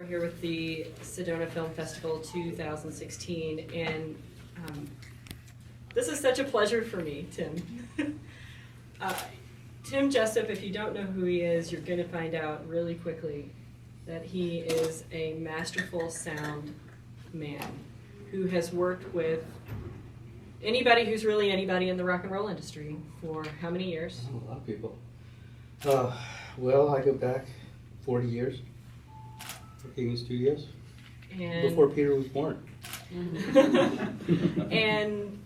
We're here with the Sedona Film Festival 2016, and this is such a pleasure for me, Tim. Tim Jessup, if you don't know who he is, you're going to find out really quickly that he is a masterful sound man who has worked with anybody who's really anybody in the rock and roll industry for how many years? A lot of people. Well, I go back 40 years working in studios And before Peter was born. and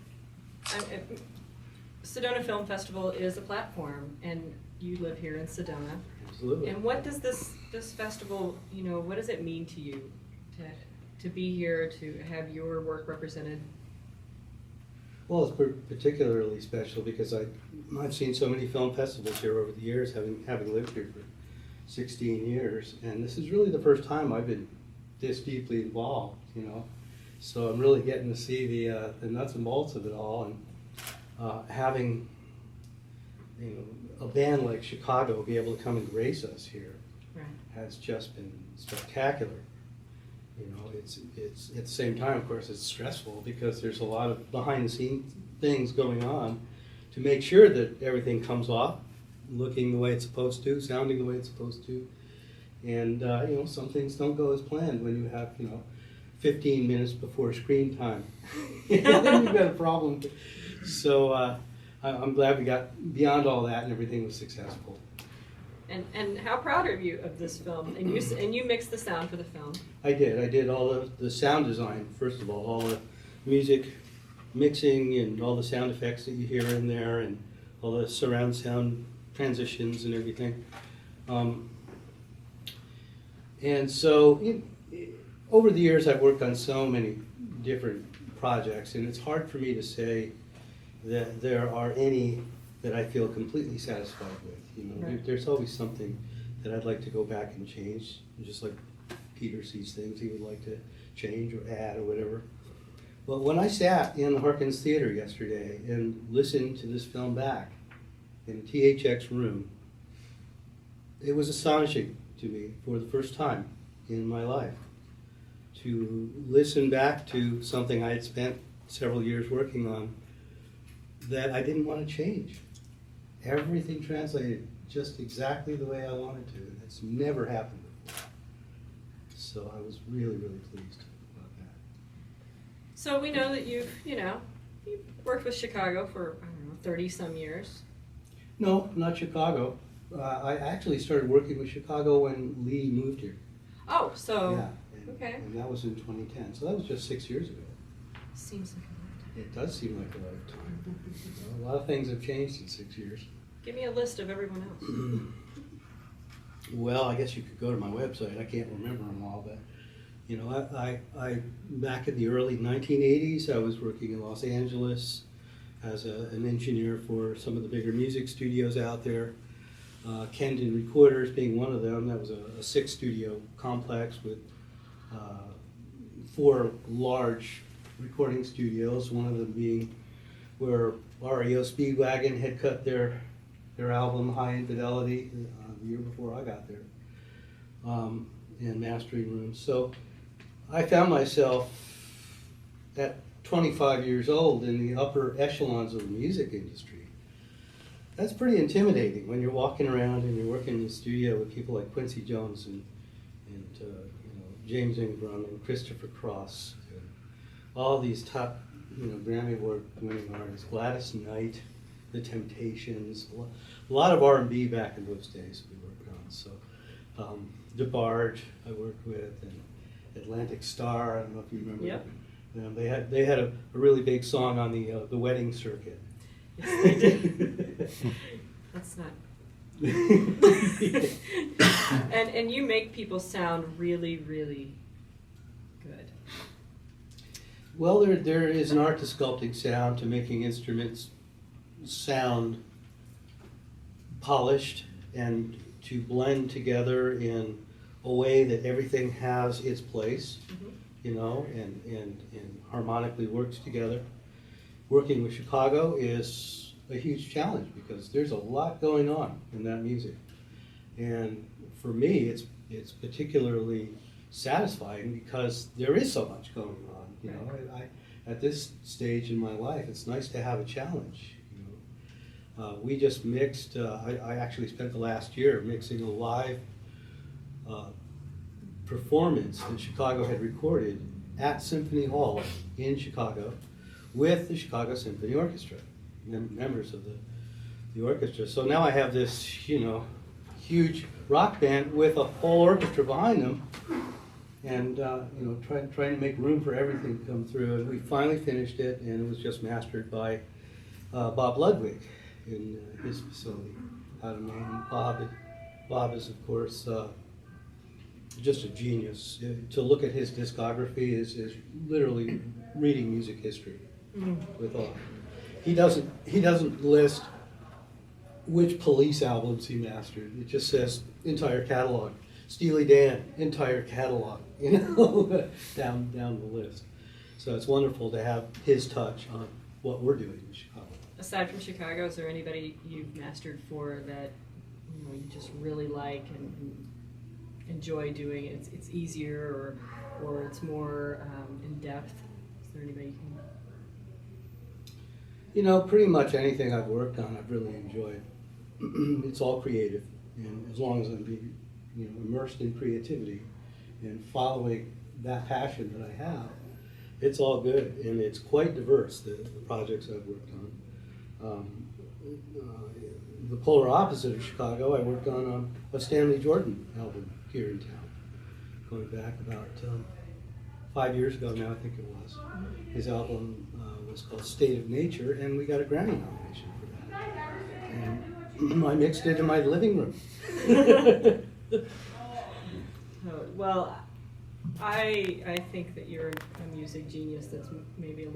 Sedona Film Festival is a platform, and you live here in Sedona. Absolutely. And what does this festival, what does it mean to you to be here, to have your work represented? Well, it's particularly special because I've seen so many film festivals here over the years, having lived here for 16 years, and this is really the first time I've been this deeply involved, So I'm really getting to see the nuts and bolts of it all, and having a band like Chicago be able to come and grace us here has just been spectacular. It's at the same time, of course, it's stressful because there's a lot of behind-the-scenes things going on to make sure that everything comes off looking the way it's supposed to, sounding the way it's supposed to. And, some things don't go as planned when you have, 15 minutes before screen time. Then you've got a problem. So I'm glad we got beyond all that and everything was successful. And how proud are you of this film? And you mixed the sound for the film. I did all the sound design, first of all the music mixing and all the sound effects that you hear in there and all the surround sound transitions and everything. And so over the years I've worked on so many different projects, and it's hard for me to say that there are any that I feel completely satisfied with. Right. There's always something that I'd like to go back and change, just like Peter sees things he would like to change or add or whatever. But when I sat in the Harkins Theater yesterday and listened to this film back in a THX room, it was astonishing to me for the first time in my life to listen back to something I had spent several years working on that I didn't want to change. Everything translated just exactly the way I wanted to, and it's never happened before. So I was really, really pleased about that. So we know that you've worked with Chicago for, 30-some years. No, not Chicago. I actually started working with Chicago when Lee moved here. Oh, so, Yeah, okay. And that was in 2010, so that was just 6 years ago. Seems like a lifetime. It does seem like a lifetime. A lot of things have changed in 6 years. Give me a list of everyone else. Well, I guess you could go to my website. I can't remember them all, but I back in the early 1980s, I was working in Los Angeles as an engineer for some of the bigger music studios out there. Kendon Recorders being one of them. That was a 6-studio complex with 4 large recording studios, one of them being where REO Speedwagon had cut their album High Infidelity the year before I got there, in mastering rooms. So I found myself at 25 years old in the upper echelons of the music industry. That's pretty intimidating when you're walking around and you're working in the studio with people like Quincy Jones and James Ingram and Christopher Cross, and all these top Grammy Award winning artists, Gladys Knight, The Temptations, a lot of R&B back in those days we worked on. So DeBarge I worked with, and Atlantic Starr, I don't know if you remember. Yep. They had a really big song on the wedding circuit. Yes, they did. That's not. and you make people sound really, really good. Well, there is an art to sculpting sound, to making instruments sound polished, and to blend together in a way that everything has its place, and harmonically works together. Working with Chicago is a huge challenge because there's a lot going on in that music. And for me, it's particularly satisfying because there is so much going on. You know, at this stage in my life, it's nice to have a challenge. You know, we just mixed. I actually spent the last year mixing a live performance that Chicago had recorded at Symphony Hall in Chicago with the Chicago Symphony Orchestra, members of the orchestra. So now I have this, you know, huge rock band with a whole orchestra behind them, and you know, trying to make room for everything to come through. And we finally finished it, and it was just mastered by Bob Ludwig in his facility out of Maine. Bob is, of course, just a genius. To look at his discography is literally reading music history with awe. He doesn't list which Police albums he mastered. It just says entire catalog. Steely Dan, entire catalog. You know, down the list. So it's wonderful to have his touch on what we're doing in Chicago. Aside from Chicago, is there anybody you've mastered for that you just really like and enjoy doing? It's easier or it's more in depth. Is there anybody you can? You know, pretty much anything I've worked on, I've really enjoyed. It's all creative, and as long as I'm being, you know, immersed in creativity and following that passion that I have, it's all good, and it's quite diverse, the projects I've worked on. The polar opposite of Chicago, I worked on a Stanley Jordan album here in town, going back about 5 years ago now, I think it was. His album was called State of Nature, and we got a Grammy nomination for that. And I mixed it in my living room. Well, I think that you're a music genius that's maybe a little